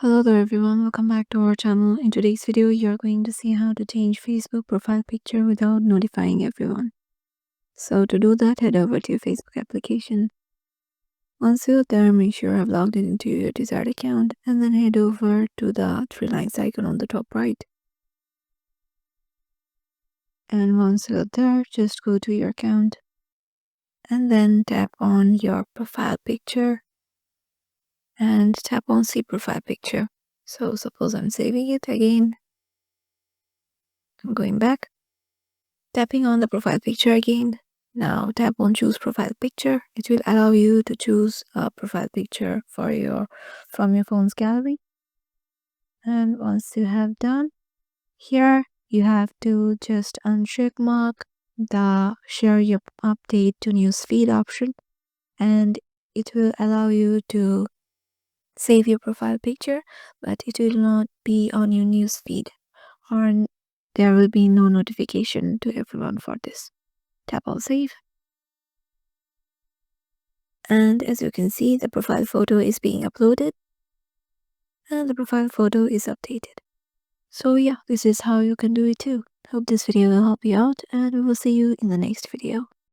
Hello there everyone, welcome back to our channel. In today's video, you're going to see how to change Facebook profile picture without notifying everyone. So to do that, head over to your Facebook application. Once you're there, make sure I've logged in into your desired account and then head over to the three lines icon on the top right. And once you're there, just go to your account and then tap on your profile picture and tap on see profile picture. So suppose I'm saving it again. I'm going back. Tapping on the profile picture again. Now tap on choose profile picture. It will allow you to choose a profile picture from your phone's gallery. And once you have done, here you have to just uncheck mark the share your update to newsfeed option, and it will allow you to save your profile picture, but it will not be on your newsfeed, or there will be no notification to everyone for this. Tap on save. And as you can see, the profile photo is being uploaded and the profile photo is updated. So yeah, this is how you can do it too. Hope this video will help you out, and we will see you in the next video.